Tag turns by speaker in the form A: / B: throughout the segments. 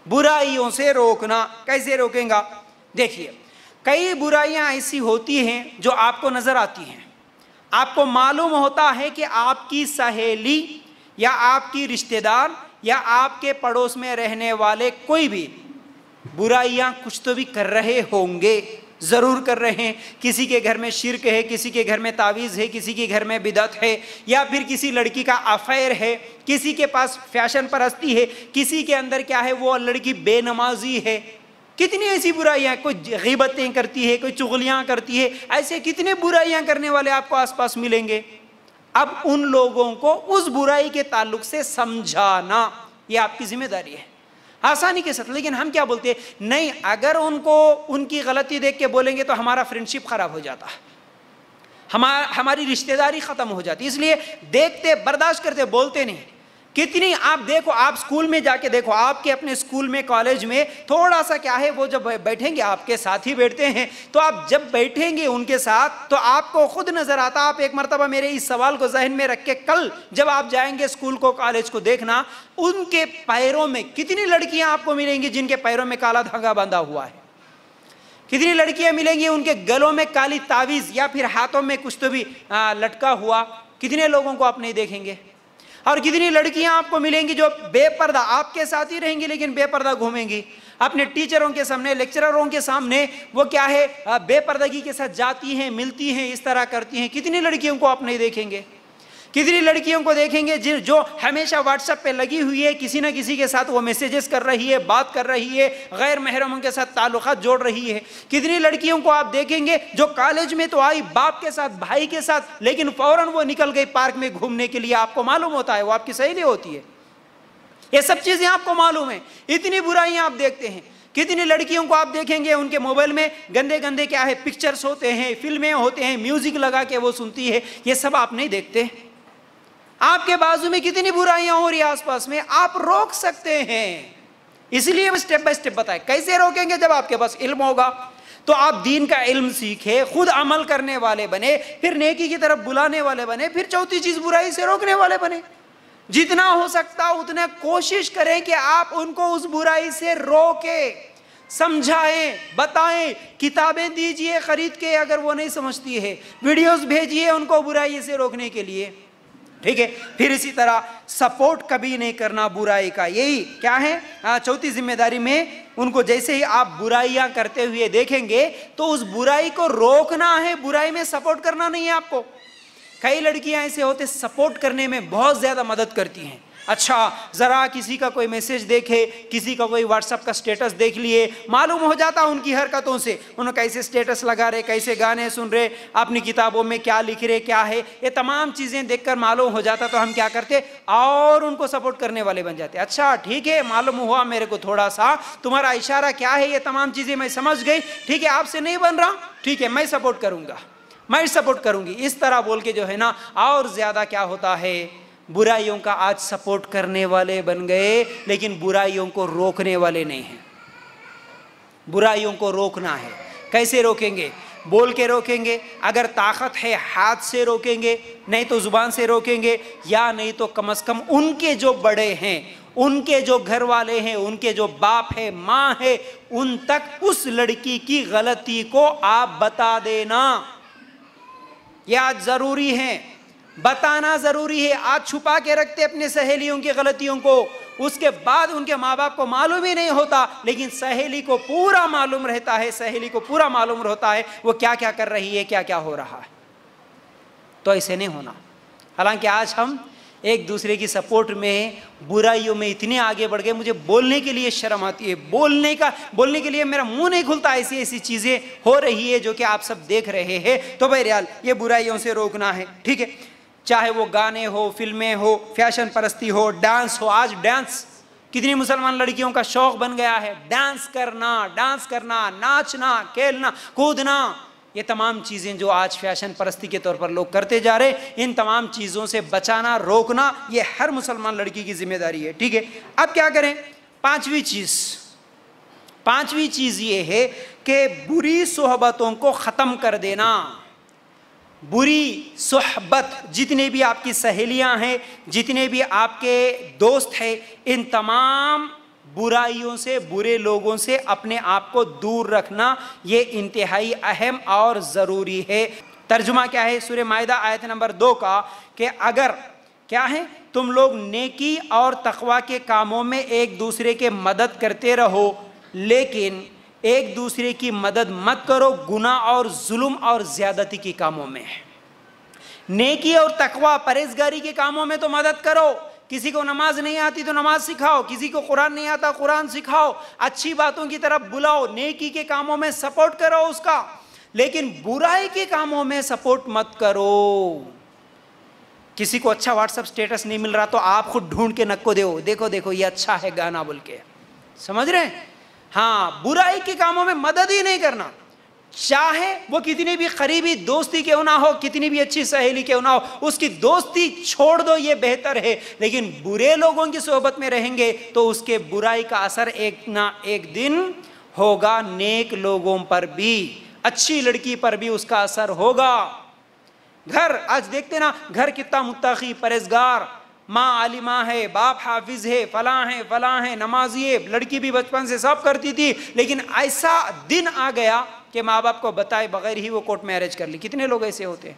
A: बुराइयों से रोकना। कैसे रोकेगा? देखिए, कई बुराइयां ऐसी होती हैं जो आपको नजर आती हैं, आपको मालूम होता है कि आपकी सहेली या आपकी रिश्तेदार या आपके पड़ोस में रहने वाले कोई भी बुराइयां कुछ तो भी कर रहे होंगे, जरूर कर रहे हैं। किसी के घर में शिर्क है, किसी के घर में तावीज़ है, किसी के घर में बिदअत है, या फिर किसी लड़की का अफेयर है, किसी के पास फैशन परस्ती है, किसी के अंदर क्या है, वो लड़की बेनमाजी है। कितनी ऐसी बुराइयां, कोई गीबतें करती है, कोई चुगलियां करती है, ऐसे कितने बुराइयां करने वाले आपको आसपास मिलेंगे। अब उन लोगों को उस बुराई के ताल्लुक से समझाना ये आपकी जिम्मेदारी है, आसानी के साथ। लेकिन हम क्या बोलते हैं, नहीं, अगर उनको उनकी गलती देख के बोलेंगे तो हमारा फ्रेंडशिप खराब हो जाता, हमारी रिश्तेदारी खत्म हो जाती। इसलिए देखते, बर्दाश्त करते, बोलते नहीं। कितनी आप देखो, आप स्कूल में जाके देखो, आपके अपने स्कूल में, कॉलेज में थोड़ा सा क्या है, वो जब बैठेंगे, आपके साथ ही बैठते हैं, तो आप जब बैठेंगे उनके साथ तो आपको खुद नजर आता। आप एक मरतबा मेरे इस सवाल को जहन में रख के कल जब आप जाएंगे स्कूल को, कॉलेज को, देखना उनके पैरों में कितनी लड़कियां आपको मिलेंगी जिनके पैरों में काला धागा बांधा हुआ है। कितनी लड़कियां मिलेंगी उनके गलों में काली तावीज या फिर हाथों में कुछ तो भी लटका हुआ, कितने लोगों को आप नहीं देखेंगे। और कितनी लड़कियां आपको मिलेंगी जो बेपर्दा, आपके साथ ही रहेंगी लेकिन बेपर्दा घूमेंगी, अपने टीचरों के सामने, लेक्चररों के सामने वो क्या है, बेपर्दगी के साथ जाती हैं, मिलती हैं, इस तरह करती हैं। कितनी लड़कियों को आप नहीं देखेंगे। कितनी लड़कियों को देखेंगे जो हमेशा व्हाट्सएप पे लगी हुई है, किसी ना किसी के साथ वो मैसेजेस कर रही है, बात कर रही है, गैर महरमों के साथ ताल्लुकात जोड़ रही है। कितनी लड़कियों को आप देखेंगे जो कॉलेज में तो आई बाप के साथ, भाई के साथ, लेकिन फौरन वो निकल गई पार्क में घूमने के लिए। आपको मालूम होता है वो आपकी सहेली होती है। ये सब चीजें आपको मालूम है। इतनी बुराइयां आप देखते हैं। कितनी लड़कियों को आप देखेंगे उनके मोबाइल में गंदे गंदे क्या है, पिक्चर्स होते हैं, फिल्में होते हैं, म्यूजिक लगा के वो सुनती है। ये सब आप नहीं देखते। आपके बाजू में कितनी बुराइयां हो रही है आसपास में, आप रोक सकते हैं। इसलिए मैं स्टेप बाय स्टेप बताए कैसे रोकेंगे। जब आपके पास इल्म होगा तो आप दीन का इल्म सीखे, खुद अमल करने वाले बने, फिर नेकी की तरफ बुलाने वाले बने, फिर चौथी चीज बुराई से रोकने वाले बने। जितना हो सकता उतना कोशिश करें कि आप उनको उस बुराई से रोके, समझाएं, बताएं, किताबें दीजिए खरीद के अगर वो नहीं समझती है, वीडियोस भेजिए उनको बुराई से रोकने के लिए, ठीक है। फिर इसी तरह सपोर्ट कभी नहीं करना बुराई का। यही क्या है चौथी जिम्मेदारी में, उनको जैसे ही आप बुराइयां करते हुए देखेंगे तो उस बुराई को रोकना है, बुराई में सपोर्ट करना नहीं है आपको। कई लड़कियां ऐसे होते सपोर्ट करने में बहुत ज्यादा मदद करती हैं। अच्छा, जरा किसी का कोई मैसेज देखे, किसी का कोई व्हाट्सएप का स्टेटस देख लिए, मालूम हो जाता उनकी हरकतों से, उन्होंने कैसे स्टेटस लगा रहे, कैसे गाने सुन रहे, अपनी किताबों में क्या लिख रहे, क्या है, ये तमाम चीजें देखकर मालूम हो जाता। तो हम क्या करते और उनको सपोर्ट करने वाले बन जाते। अच्छा ठीक है, मालूम हुआ मेरे को थोड़ा सा, तुम्हारा इशारा क्या है, ये तमाम चीजें मैं समझ गई, ठीक है, आपसे नहीं बन रहा, ठीक है, मैं सपोर्ट करूंगा, मैं सपोर्ट करूंगी। इस तरह बोल के जो है ना, और ज्यादा क्या होता है, बुराइयों का आज सपोर्ट करने वाले बन गए लेकिन बुराइयों को रोकने वाले नहीं हैं। बुराइयों को रोकना है। कैसे रोकेंगे? बोल के रोकेंगे, अगर ताकत है हाथ से रोकेंगे, नहीं तो जुबान से रोकेंगे, या नहीं तो कम से कम उनके जो बड़े हैं, उनके जो घर वाले हैं, उनके जो बाप है, माँ है, उन तक उस लड़की की गलती को आप बता देना। यह आज जरूरी है, बताना जरूरी है। आज छुपा के रखते अपने सहेलियों की गलतियों को, उसके बाद उनके माँ बाप को मालूम ही नहीं होता, लेकिन सहेली को पूरा मालूम रहता है, सहेली को पूरा मालूम रहता है वो क्या क्या कर रही है, क्या क्या हो रहा है। तो ऐसे नहीं होना। हालांकि आज हम एक दूसरे की सपोर्ट में, बुराइयों में इतने आगे बढ़ गए, मुझे बोलने के लिए शर्म आती है, बोलने के लिए मेरा मुंह नहीं खुलता। ऐसी ऐसी चीजें हो रही है जो कि आप सब देख रहे हैं। तो बहरहाल ये बुराइयों से रोकना है, ठीक है। चाहे वो गाने हो, फिल्में हो, फैशन परस्ती हो, डांस हो। आज डांस कितनी मुसलमान लड़कियों का शौक बन गया है, डांस करना, नाचना, खेलना, कूदना, ये तमाम चीज़ें जो आज फैशन परस्ती के तौर पर लोग करते जा रहे हैं, इन तमाम चीज़ों से बचाना, रोकना, ये हर मुसलमान लड़की की जिम्मेदारी है, ठीक है। अब क्या करें? पांचवी चीज़ ये है कि बुरी सोहबतों को ख़त्म कर देना। बुरी सोहबत, जितने भी आपकी सहेलियां हैं, जितने भी आपके दोस्त हैं, इन तमाम बुराइयों से, बुरे लोगों से अपने आप को दूर रखना ये इंतहाई अहम और ज़रूरी है। तर्जुमा क्या है सूरह माइदा आयत नंबर 2 का, कि अगर क्या है तुम लोग नेकी और तकवा के कामों में एक दूसरे के मदद करते रहो, लेकिन एक दूसरे की मदद मत करो गुनाह और जुल्म और ज़्यादती के कामों में। नेकी और तकवा परहेजगारी के कामों में तो मदद करो, किसी को नमाज नहीं आती तो नमाज सिखाओ, किसी को कुरान नहीं आता कुरान सिखाओ, अच्छी बातों की तरफ बुलाओ, नेकी के कामों में सपोर्ट करो उसका, लेकिन बुराई के कामों में सपोर्ट मत करो। किसी को अच्छा व्हाट्सएप स्टेटस नहीं मिल रहा तो आप खुद ढूंढ के नक्को दो, देखो देखो ये अच्छा है गाना बोल के, समझ रहे हैं? हाँ, बुराई के कामों में मदद ही नहीं करना, चाहे वो कितनी भी करीबी दोस्ती क्यों ना हो, कितनी भी अच्छी सहेली क्यों ना हो, उसकी दोस्ती छोड़ दो, ये बेहतर है। लेकिन बुरे लोगों की सोहबत में रहेंगे तो उसके बुराई का असर एक ना एक दिन होगा नेक लोगों पर भी, अच्छी लड़की पर भी उसका असर होगा। घर आज देखते ना, घर कितना मुत्तकी परहेजगार, माँ आलिमा है, बाप हाफिज है, फलां है, नमाजी है, लड़की भी बचपन से सब करती थी, लेकिन ऐसा दिन आ गया कि माँ बाप को बताए बगैर ही वो कोर्ट मैरिज कर ली। कितने लोग ऐसे होते हैं,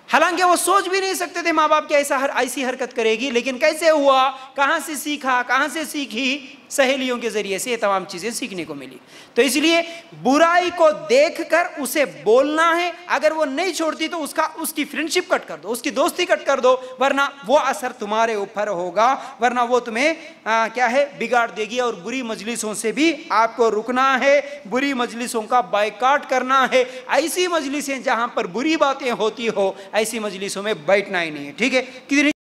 A: हालांकि वो सोच भी नहीं सकते थे माँ बाप की ऐसी हरकत करेगी, लेकिन कैसे हुआ, कहाँ से सीखा, कहाँ से सीखी, सहेलियों के जरिए से ये तमाम चीज़ें सीखने को मिली। तो इसलिए बुराई को देखकर उसे बोलना है, अगर वो नहीं छोड़ती तो उसकी फ्रेंडशिप कट कर दो, उसकी दोस्ती कट कर दो, वरना वो असर तुम्हारे ऊपर होगा, वरना वो तुम्हें क्या है बिगाड़ देगी। और बुरी मजलिसों से भी आपको रुकना है, बुरी मजलिसों का बायकॉट करना है। ऐसी मजलिसें जहाँ पर बुरी बातें होती हो, ऐसी मजलिसों में बैठना ही नहीं है, ठीक है? कितनी